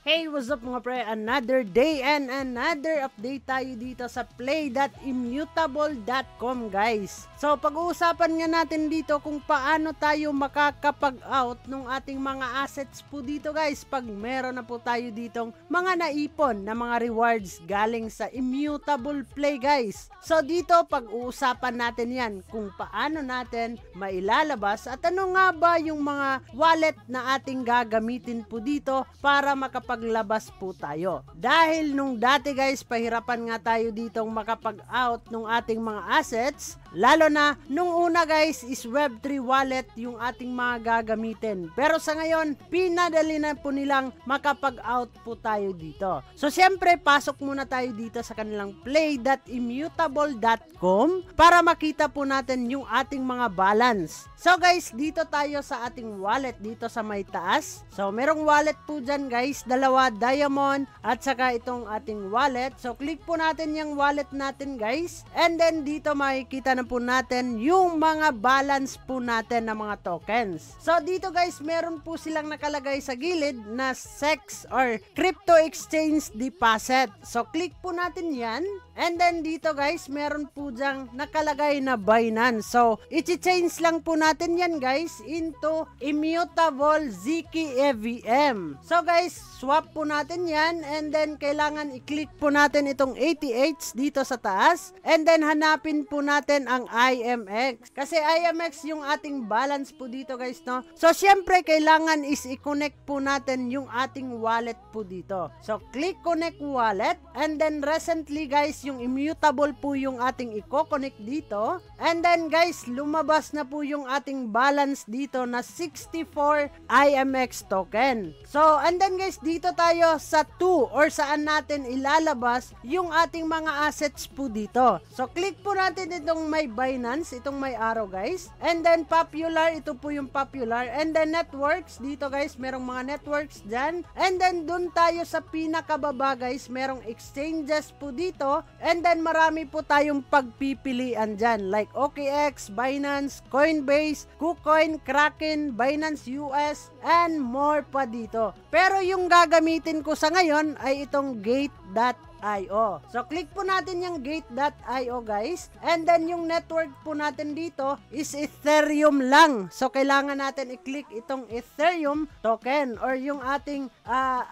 Hey, what's up mga pre? Another day and another update tayo dito sa play.immutable.com guys. So pag-uusapan nga natin dito kung paano tayo makakapag-out ng ating mga assets po dito guys pag meron na po tayo ditong mga naipon na mga rewards galing sa Immutable Play guys. So dito pag-uusapan natin yan kung paano natin mailalabas at ano nga ba yung mga wallet na ating gagamitin po dito para makapaglabas po tayo. Dahil nung dati guys, pahirapan nga tayo ditong makapag-out ng ating mga assets, lalo na nung una guys is Web3 wallet yung ating mga gagamitin. Pero sa ngayon, pinadali na po nilang makapag-out po tayo dito. So syempre, pasok muna tayo dito sa kanilang play.immutable.com para makita po natin yung ating mga balance. So guys, dito tayo sa ating wallet dito sa may taas. So merong wallet po dyan guys, dalawa, diamond at saka itong ating wallet. So click po natin yung wallet natin guys. And then dito makikita na po natin yung mga balance po natin ng mga tokens. So dito guys, meron po silang nakalagay sa gilid na SEX or Crypto Exchange Deposit. So click po natin yan. And then dito guys, meron po dyang nakalagay na Binance. So i-change lang po natin yan guys into Immutable ZK EVM. So guys, swap po natin yan and then kailangan i-click po natin itong ATH dito sa taas and then hanapin po natin ang IMX. Kasi IMX yung ating balance po dito guys, no? So syempre kailangan is i-connect po natin yung ating wallet po dito. So click connect wallet and then recently guys, yung Immutable po yung ating i-connect dito. And then guys, lumabas na po yung ating balance dito na 64 IMX token. So and then guys, dito tayo sa 2 or saan natin ilalabas yung ating mga assets po dito. So click po natin itong may Binance, itong may arrow guys. And then popular, ito po yung popular. And then networks, dito guys, merong mga networks dyan. And then dun tayo sa pinakababa guys, merong exchanges po dito. And then marami po tayong pagpipilian dyan like OKX, Binance, Coinbase, KuCoin, Kraken, Binance US, and more pa dito. Pero yung gagamitin ko sa ngayon ay itong Gate.io. So click po natin yung Gate.io guys. And then yung network po natin dito is Ethereum lang. So kailangan natin i-click itong Ethereum token or yung ating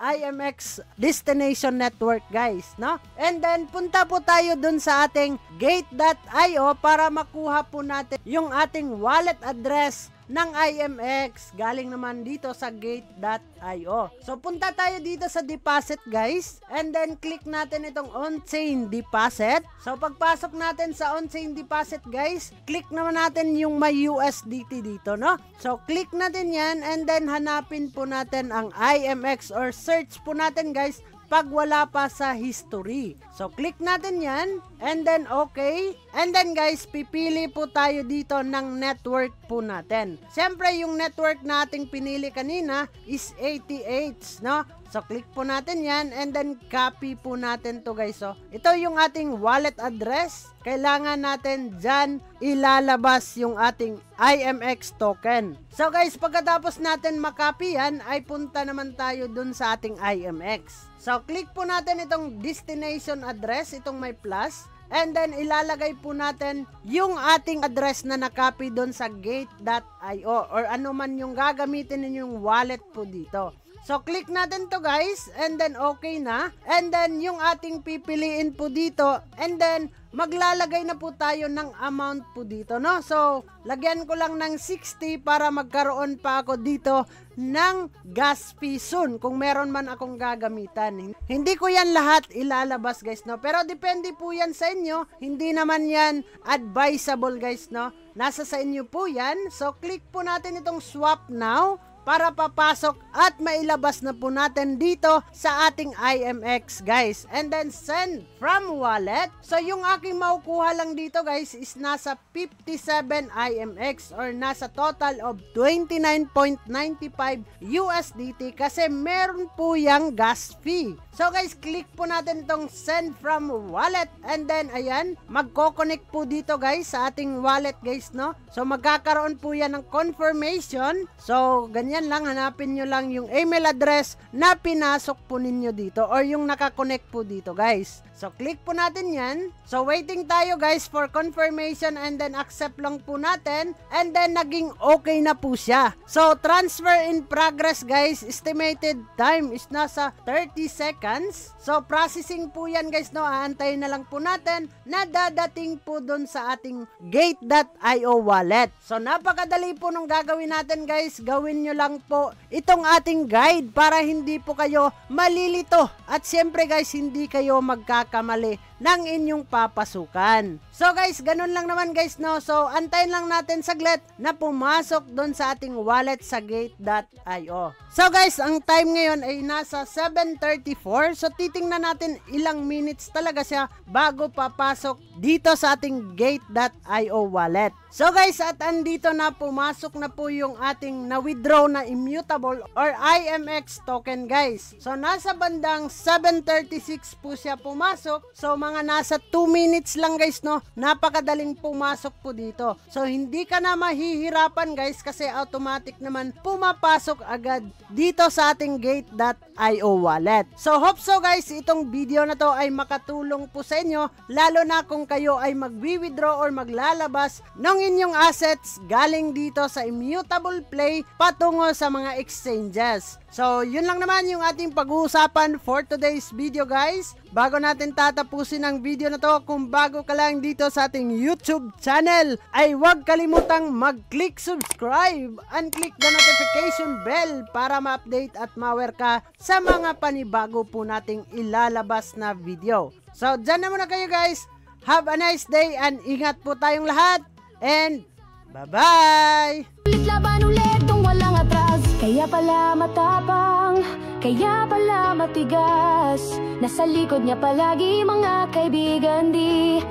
IMX destination network guys, no? And then punta po tayo dun sa ating Gate.io para makuha po natin yung ating wallet address ng IMX galing naman dito sa Gate.io. So punta tayo dito sa deposit guys and then click natin itong on-chain deposit. So pagpasok natin sa on-chain deposit guys, click naman natin yung may USDT dito, no? So click natin yan and then hanapin po natin ang IMX or search po natin guys pag wala pa sa history. So click natin yan and then okay. And then guys, pipili po tayo dito ng network po natin. Siyempre yung network nating pinili kanina is ATH, no? So click po natin yan and then copy po natin to guys. So ito yung ating wallet address. Kailangan natin dyan ilalabas yung ating IMX token. So guys, pagkatapos natin makopy yan, ay punta naman tayo dun sa ating IMX. So click po natin itong destination address, itong may plus. And then ilalagay po natin yung ating address na nakopy doon sa Gate.io or ano man yung gagamitin ninyong wallet po dito. So click natin to guys and then okay na. And then yung ating pipiliin po dito and then maglalagay na po tayo ng amount po dito, no? So lagyan ko lang ng 60 para magkaroon pa ako dito ng gas fee soon kung meron man akong gagamitan. Hindi ko yan lahat ilalabas guys, no? Pero depende po yan sa inyo. Hindi naman yan advisable guys, no? Nasa sa inyo po yan. So click po natin itong swap now. para papasok at mailabas na po natin dito sa ating IMX guys. And then send from wallet. So yung aking makukuha lang dito guys is nasa 57 IMX or nasa total of 29.95 USDT kasi meron po yung gas fee. So guys, click po natin itong send from wallet and then ayan, magko-connect po dito guys sa ating wallet guys, no? So magkakaroon po yan ng confirmation. So ganyan lang, hanapin nyo lang yung email address na pinasok po ninyo dito or yung nakakonect po dito guys. So click po natin yan. So waiting tayo guys for confirmation and then accept lang po natin and then naging okay na po siya. So transfer in progress guys, estimated time is nasa 30 seconds. So processing po yan guys, no? Aantayin na lang po natin na dadating po dun sa ating Gate.io wallet. So napakadali po nung gagawin natin guys. Gawin nyo lang po itong ating guide para hindi po kayo malilito at syempre guys hindi kayo magkakamali ng inyong papasukan. So guys, ganun lang naman guys, no? So antayin lang natin saglit na pumasok doon sa ating wallet sa Gate.io. So guys, ang time ngayon ay nasa 7:34. So titingnan natin ilang minutes talaga siya bago papasok dito sa ating Gate.io wallet. So guys, at andito na, pumasok na po yung ating na-withdraw na immutable or IMX token guys. So nasa bandang 7:36 po siya pumasok. So mga nasa 2 minutes lang guys, no? Napakadaling pumasok po dito. So hindi ka na mahihirapan guys kasi automatic naman pumapasok agad dito sa ating Gate.io wallet. So hope so guys, itong video na to ay makatulong po sa inyo, lalo na kung kayo ay magwi-withdraw or maglalabas ng inyong assets galing dito sa immutable play patungo sa mga exchanges. So yun lang naman yung ating pag-uusapan for today's video guys. Bago natin tatapusin ang video na to, kung bago ka lang dito sa ating YouTube channel, ay huwag kalimutang mag-click subscribe and click the notification bell para ma-update at ma-aware ka sa mga panibago po nating ilalabas na video. So dyan na muna kayo guys. Have a nice day and ingat po tayong lahat. And bye-bye! Ulit laban ulit kung walang atras. Kaya pala matapang, kaya pala matigas. Nasa likod niya palagi mga kaibigan, di